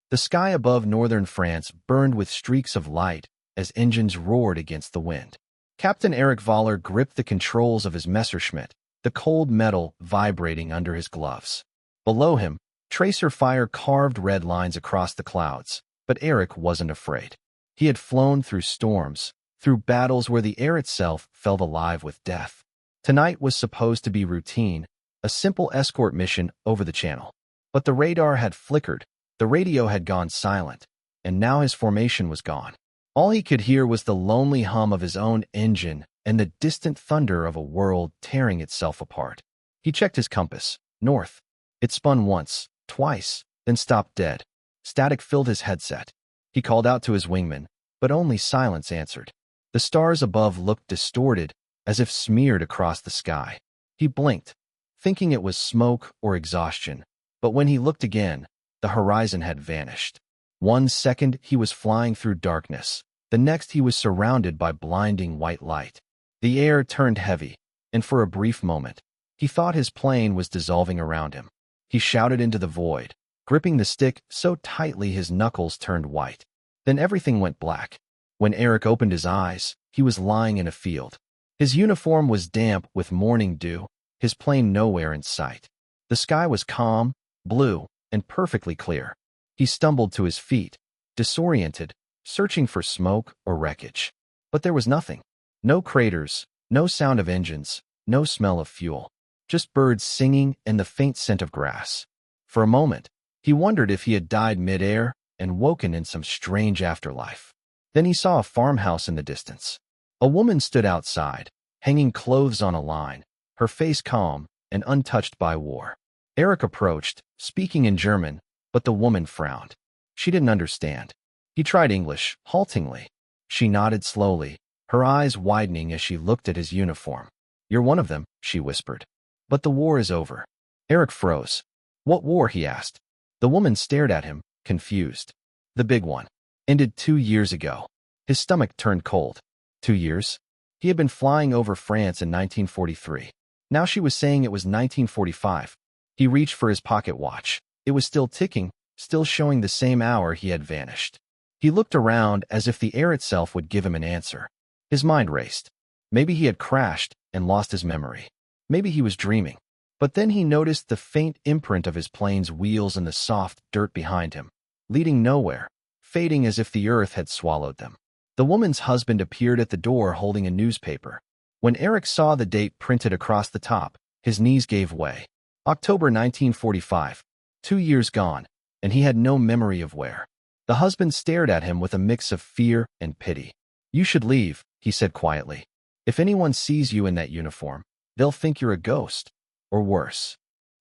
The sky above northern France burned with streaks of light as engines roared against the wind. Captain Erik Voller gripped the controls of his Messerschmitt, the cold metal vibrating under his gloves. Below him, tracer fire carved red lines across the clouds, but Erik wasn't afraid. He had flown through storms, through battles where the air itself felt alive with death. Tonight was supposed to be routine, a simple escort mission over the channel. But the radar had flickered, the radio had gone silent, and now his formation was gone. All he could hear was the lonely hum of his own engine and the distant thunder of a world tearing itself apart. He checked his compass, north. It spun once, twice, then stopped dead. Static filled his headset. He called out to his wingman, but only silence answered. The stars above looked distorted, as if smeared across the sky. He blinked, thinking it was smoke or exhaustion, but when he looked again, the horizon had vanished. 1 second he was flying through darkness, the next he was surrounded by blinding white light. The air turned heavy, and for a brief moment, he thought his plane was dissolving around him. He shouted into the void, gripping the stick so tightly his knuckles turned white. Then everything went black. When Erik opened his eyes, he was lying in a field. His uniform was damp with morning dew, his plane nowhere in sight. The sky was calm, blue, and perfectly clear. He stumbled to his feet, disoriented, searching for smoke or wreckage. But there was nothing. No craters, no sound of engines, no smell of fuel. Just birds singing and the faint scent of grass. For a moment, he wondered if he had died mid-air and woken in some strange afterlife. Then he saw a farmhouse in the distance. A woman stood outside, hanging clothes on a line, her face calm and untouched by war. Erik approached, speaking in German, but the woman frowned. She didn't understand. He tried English, haltingly. She nodded slowly, her eyes widening as she looked at his uniform. "You're one of them," she whispered. "But the war is over." Erik froze. "What war?" he asked. The woman stared at him, confused. "The big one. Ended 2 years ago." His stomach turned cold. 2 years? He had been flying over France in 1943. Now she was saying it was 1945. He reached for his pocket watch. It was still ticking, still showing the same hour he had vanished. He looked around as if the air itself would give him an answer. His mind raced. Maybe he had crashed and lost his memory. Maybe he was dreaming. But then he noticed the faint imprint of his plane's wheels in the soft dirt behind him, leading nowhere, fading as if the earth had swallowed them. The woman's husband appeared at the door holding a newspaper. When Erik saw the date printed across the top, his knees gave way. October 1945. 2 years gone, and he had no memory of where. The husband stared at him with a mix of fear and pity. "You should leave," he said quietly. "If anyone sees you in that uniform, they'll think you're a ghost, or worse."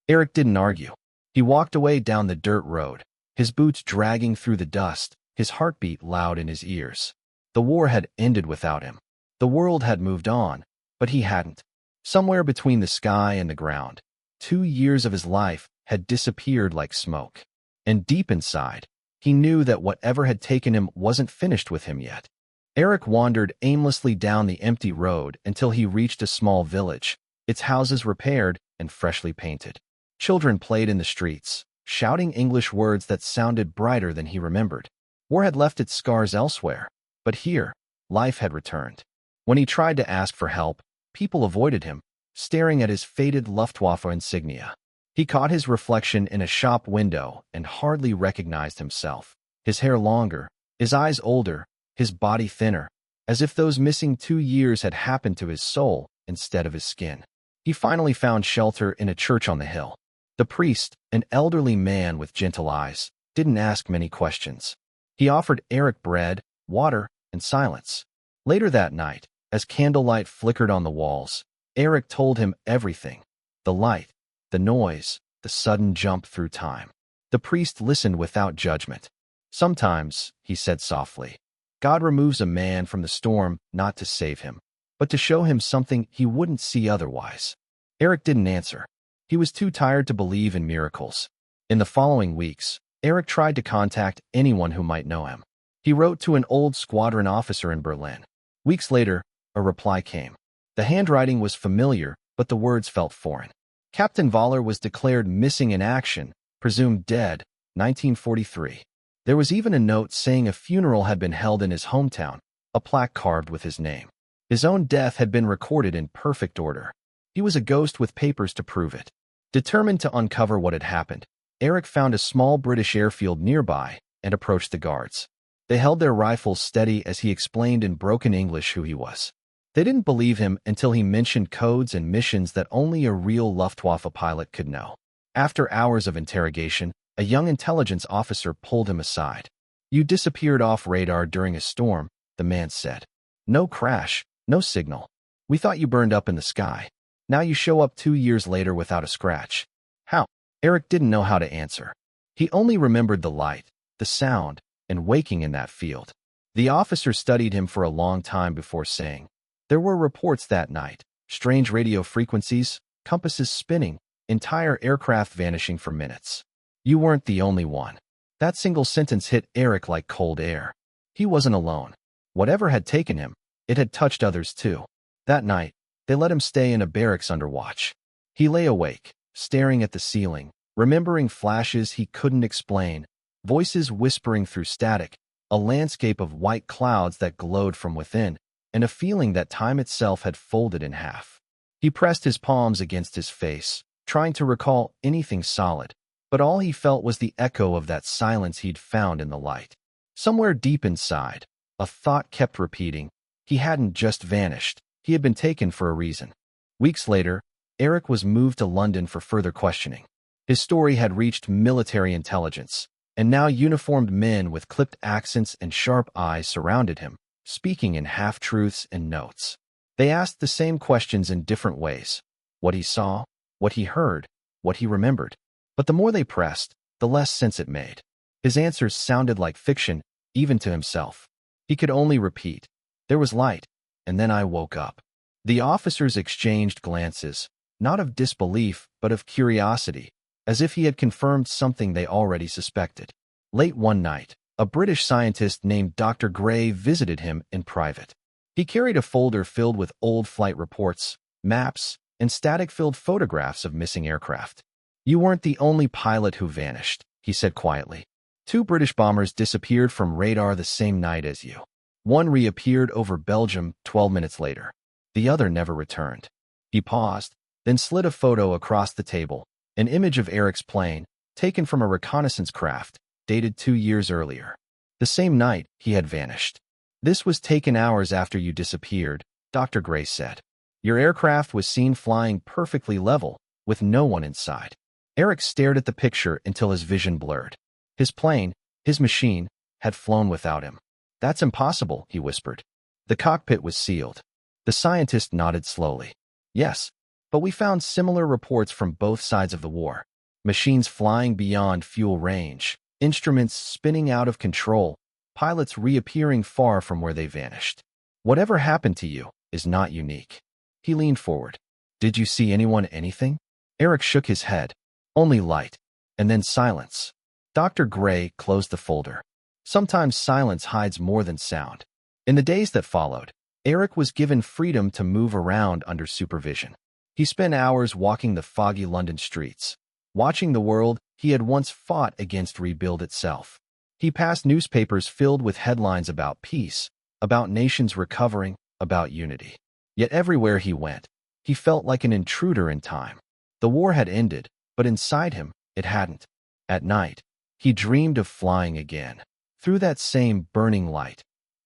Erik didn't argue. He walked away down the dirt road, his boots dragging through the dust, his heartbeat loud in his ears. The war had ended without him. The world had moved on, but he hadn't. Somewhere between the sky and the ground, 2 years of his life had disappeared like smoke. And deep inside, he knew that whatever had taken him wasn't finished with him yet. Erik wandered aimlessly down the empty road until he reached a small village, its houses repaired and freshly painted. Children played in the streets, shouting English words that sounded brighter than he remembered. War had left its scars elsewhere, but here, life had returned. When he tried to ask for help, people avoided him, staring at his faded Luftwaffe insignia. He caught his reflection in a shop window and hardly recognized himself. His hair longer, his eyes older, his body thinner, as if those missing 2 years had happened to his soul instead of his skin. He finally found shelter in a church on the hill. The priest, an elderly man with gentle eyes, didn't ask many questions. He offered Erik bread, water, and silence. Later that night, as candlelight flickered on the walls, Erik told him everything. The light, the noise, the sudden jump through time. The priest listened without judgment. "Sometimes," he said softly, "God removes a man from the storm not to save him, but to show him something he wouldn't see otherwise." Erik didn't answer. He was too tired to believe in miracles. In the following weeks, Erik tried to contact anyone who might know him. He wrote to an old squadron officer in Berlin. Weeks later, a reply came. The handwriting was familiar, but the words felt foreign. Captain Voller was declared missing in action, presumed dead, 1943. There was even a note saying a funeral had been held in his hometown, a plaque carved with his name. His own death had been recorded in perfect order. He was a ghost with papers to prove it. Determined to uncover what had happened, Erik found a small British airfield nearby and approached the guards. They held their rifles steady as he explained in broken English who he was. They didn't believe him until he mentioned codes and missions that only a real Luftwaffe pilot could know. After hours of interrogation, a young intelligence officer pulled him aside. "You disappeared off radar during a storm," the man said. "No crash, no signal. We thought you burned up in the sky. Now you show up 2 years later without a scratch. How?" Erik didn't know how to answer. He only remembered the light, the sound, and waking in that field. The officer studied him for a long time before saying, "There were reports that night, strange radio frequencies, compasses spinning, entire aircraft vanishing for minutes. You weren't the only one." That single sentence hit Erik like cold air. He wasn't alone. Whatever had taken him, it had touched others too. That night, they let him stay in a barracks under watch. He lay awake, staring at the ceiling, remembering flashes he couldn't explain, voices whispering through static, a landscape of white clouds that glowed from within, and a feeling that time itself had folded in half. He pressed his palms against his face, trying to recall anything solid, but all he felt was the echo of that silence he'd found in the light. Somewhere deep inside, a thought kept repeating. He hadn't just vanished. He had been taken for a reason. Weeks later, Erik was moved to London for further questioning. His story had reached military intelligence, and now uniformed men with clipped accents and sharp eyes surrounded him, speaking in half-truths and notes. They asked the same questions in different ways. What he saw, what he heard, what he remembered. But the more they pressed, the less sense it made. His answers sounded like fiction, even to himself. He could only repeat, "There was light, and then I woke up." The officers exchanged glances, not of disbelief, but of curiosity, as if he had confirmed something they already suspected. Late one night, a British scientist named Dr. Gray visited him in private. He carried a folder filled with old flight reports, maps, and static-filled photographs of missing aircraft. "You weren't the only pilot who vanished," he said quietly. "2 British bombers disappeared from radar the same night as you. One reappeared over Belgium 12 minutes later. The other never returned." He paused, then slid a photo across the table, an image of Erik's plane, taken from a reconnaissance craft, dated 2 years earlier. The same night, he had vanished. "This was taken hours after you disappeared," Dr. Gray said. "Your aircraft was seen flying perfectly level, with no one inside." Erik stared at the picture until his vision blurred. His plane, his machine, had flown without him. "That's impossible," he whispered. "The cockpit was sealed." The scientist nodded slowly. "Yes, but we found similar reports from both sides of the war. Machines flying beyond fuel range, instruments spinning out of control, pilots reappearing far from where they vanished. Whatever happened to you is not unique." He leaned forward. "Did you see anything?" Erik shook his head. "Only light, and then silence." Dr. Gray closed the folder. Sometimes silence hides more than sound. In the days that followed, Erik was given freedom to move around under supervision. He spent hours walking the foggy London streets, watching the world he had once fought against rebuild itself. He passed newspapers filled with headlines about peace, about nations recovering, about unity. Yet everywhere he went, he felt like an intruder in time. The war had ended, but inside him, it hadn't. At night, he dreamed of flying again, through that same burning light,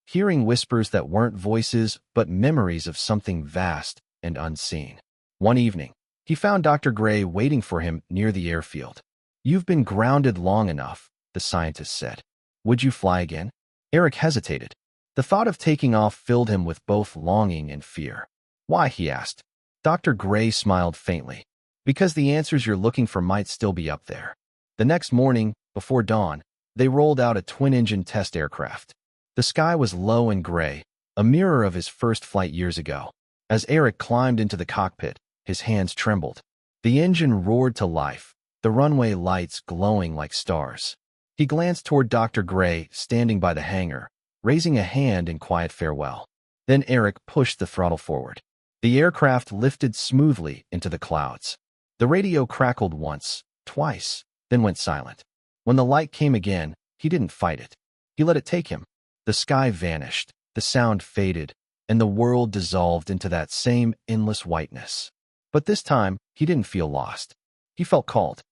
hearing whispers that weren't voices but memories of something vast and unseen. One evening, he found Dr. Gray waiting for him near the airfield. "You've been grounded long enough," the scientist said. "Would you fly again?" Erik hesitated. The thought of taking off filled him with both longing and fear. "Why?" he asked. Dr. Gray smiled faintly. "Because the answers you're looking for might still be up there." The next morning, before dawn, they rolled out a twin-engine test aircraft. The sky was low and gray, a mirror of his first flight years ago. As Erik climbed into the cockpit, his hands trembled. The engine roared to life, the runway lights glowing like stars. He glanced toward Dr. Gray, standing by the hangar, raising a hand in quiet farewell. Then Erik pushed the throttle forward. The aircraft lifted smoothly into the clouds. The radio crackled once, twice, then went silent. When the light came again, he didn't fight it. He let it take him. The sky vanished, the sound faded, and the world dissolved into that same endless whiteness. But this time, he didn't feel lost. He felt called.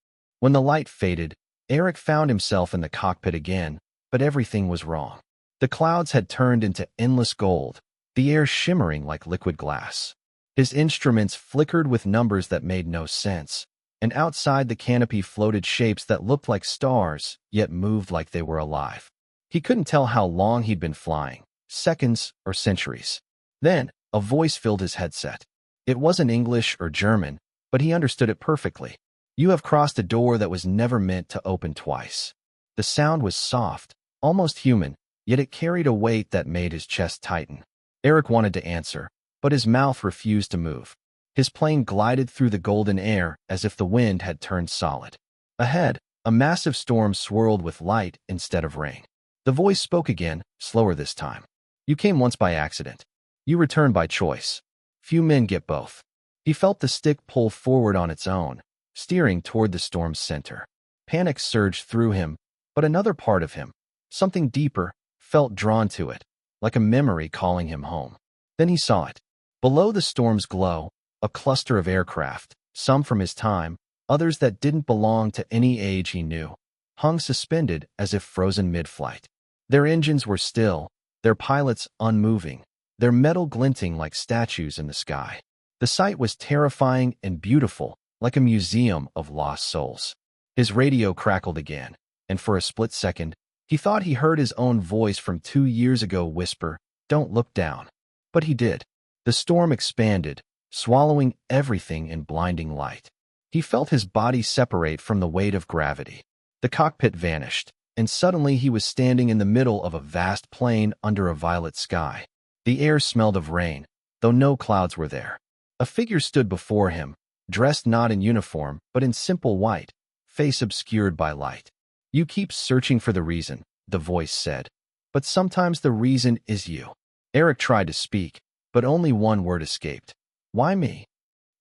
When the light faded, Erik found himself in the cockpit again, but everything was wrong. The clouds had turned into endless gold, the air shimmering like liquid glass. His instruments flickered with numbers that made no sense, and outside the canopy floated shapes that looked like stars, yet moved like they were alive. He couldn't tell how long he'd been flying, seconds or centuries. Then, a voice filled his headset. It wasn't English or German, but he understood it perfectly. You have crossed a door that was never meant to open twice. The sound was soft, almost human, yet it carried a weight that made his chest tighten. Erik wanted to answer, but his mouth refused to move. His plane glided through the golden air as if the wind had turned solid. Ahead, a massive storm swirled with light instead of rain. The voice spoke again, slower this time. You came once by accident. You return by choice. Few men get both. He felt the stick pull forward on its own, steering toward the storm's center. Panic surged through him, but another part of him, something deeper, felt drawn to it, like a memory calling him home. Then he saw it. Below the storm's glow, a cluster of aircraft, some from his time, others that didn't belong to any age he knew, hung suspended as if frozen mid-flight. Their engines were still, their pilots unmoving, their metal glinting like statues in the sky. The sight was terrifying and beautiful, like a museum of lost souls. His radio crackled again, and for a split second, he thought he heard his own voice from 2 years ago whisper, "Don't look down." But he did. The storm expanded, swallowing everything in blinding light. He felt his body separate from the weight of gravity. The cockpit vanished, and suddenly he was standing in the middle of a vast plain under a violet sky. The air smelled of rain, though no clouds were there. A figure stood before him, dressed not in uniform, but in simple white, face obscured by light. You keep searching for the reason, the voice said. But sometimes the reason is you. Erik tried to speak, but only one word escaped. Why me?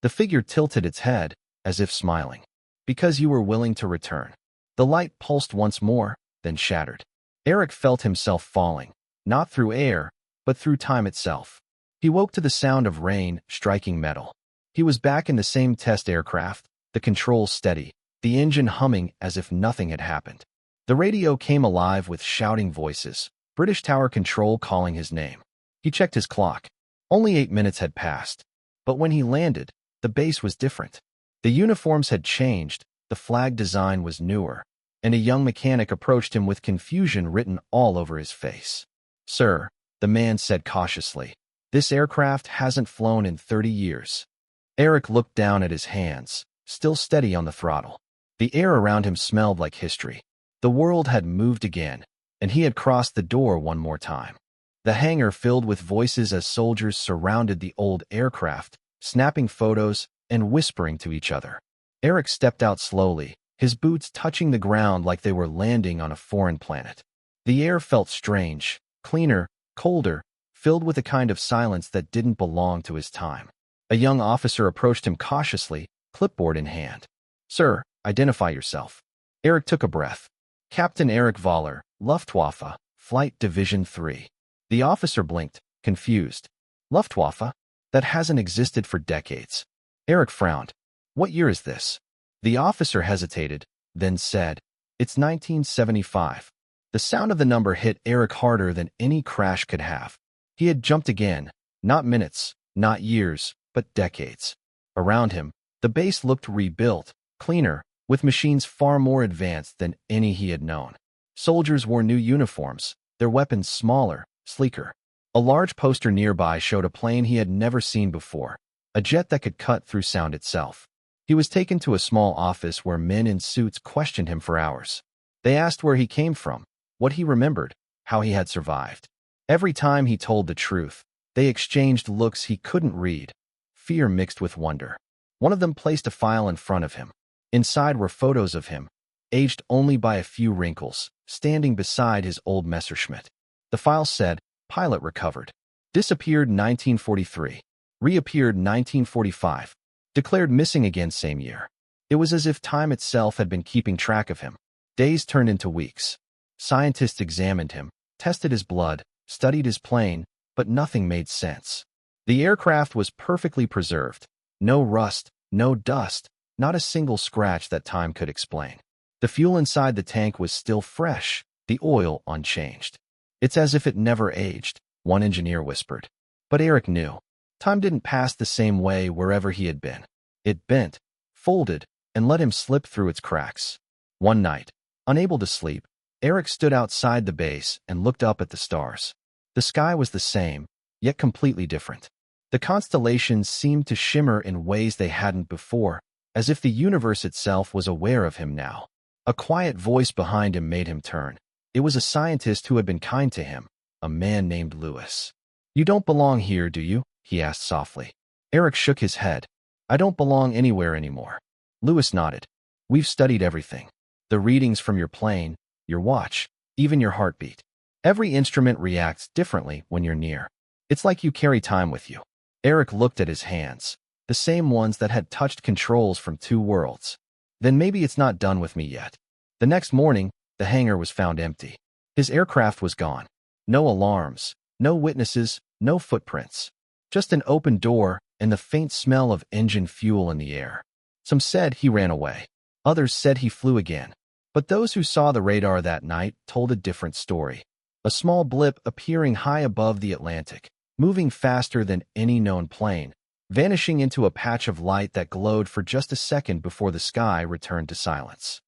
The figure tilted its head, as if smiling. Because you were willing to return. The light pulsed once more, then shattered. Erik felt himself falling, not through air, but through time itself. He woke to the sound of rain striking metal. He was back in the same test aircraft, the controls steady, the engine humming as if nothing had happened. The radio came alive with shouting voices, British Tower Control calling his name. He checked his clock. Only 8 minutes had passed. But when he landed, the base was different. The uniforms had changed, the flag design was newer, and a young mechanic approached him with confusion written all over his face. "Sir," the man said cautiously, "this aircraft hasn't flown in 30 years. Erik looked down at his hands, still steady on the throttle. The air around him smelled like history. The world had moved again, and he had crossed the door one more time. The hangar filled with voices as soldiers surrounded the old aircraft, snapping photos and whispering to each other. Erik stepped out slowly, his boots touching the ground like they were landing on a foreign planet. The air felt strange, cleaner, colder, filled with a kind of silence that didn't belong to his time. A young officer approached him cautiously, clipboard in hand. "Sir, identify yourself." Erik took a breath. "Captain Erik Voller, Luftwaffe, Flight Division 3. The officer blinked, confused. "Luftwaffe? That hasn't existed for decades." Erik frowned. "What year is this?" The officer hesitated, then said, "It's 1975. The sound of the number hit Erik harder than any crash could have. He had jumped again, not minutes, not years, but decades. Around him, the base looked rebuilt, cleaner, with machines far more advanced than any he had known. Soldiers wore new uniforms, their weapons smaller, sleeker. A large poster nearby showed a plane he had never seen before, a jet that could cut through sound itself. He was taken to a small office where men in suits questioned him for hours. They asked where he came from, what he remembered, how he had survived. Every time he told the truth, they exchanged looks he couldn't read, fear mixed with wonder. One of them placed a file in front of him. Inside were photos of him, aged only by a few wrinkles, standing beside his old Messerschmitt. The file said, "Pilot recovered. Disappeared 1943. Reappeared 1945. Declared missing again same year." It was as if time itself had been keeping track of him. Days turned into weeks. Scientists examined him, tested his blood, studied his plane, but nothing made sense. The aircraft was perfectly preserved. No rust, no dust, not a single scratch that time could explain. The fuel inside the tank was still fresh, the oil unchanged. It's as if it never aged, one engineer whispered. But Erik knew. Time didn't pass the same way wherever he had been. It bent, folded, and let him slip through its cracks. One night, unable to sleep, Erik stood outside the base and looked up at the stars. The sky was the same, yet completely different. The constellations seemed to shimmer in ways they hadn't before, as if the universe itself was aware of him now. A quiet voice behind him made him turn. It was a scientist who had been kind to him, a man named Lewis. "You don't belong here, do you?" he asked softly. Erik shook his head. "I don't belong anywhere anymore." Lewis nodded. "We've studied everything. The readings from your plane, your watch, even your heartbeat. Every instrument reacts differently when you're near. It's like you carry time with you." Erik looked at his hands, the same ones that had touched controls from two worlds. "Then maybe it's not done with me yet." The next morning, the hangar was found empty. His aircraft was gone. No alarms, no witnesses, no footprints. Just an open door and the faint smell of engine fuel in the air. Some said he ran away. Others said he flew again. But those who saw the radar that night told a different story. A small blip appearing high above the Atlantic, moving faster than any known plane, vanishing into a patch of light that glowed for just a second before the sky returned to silence.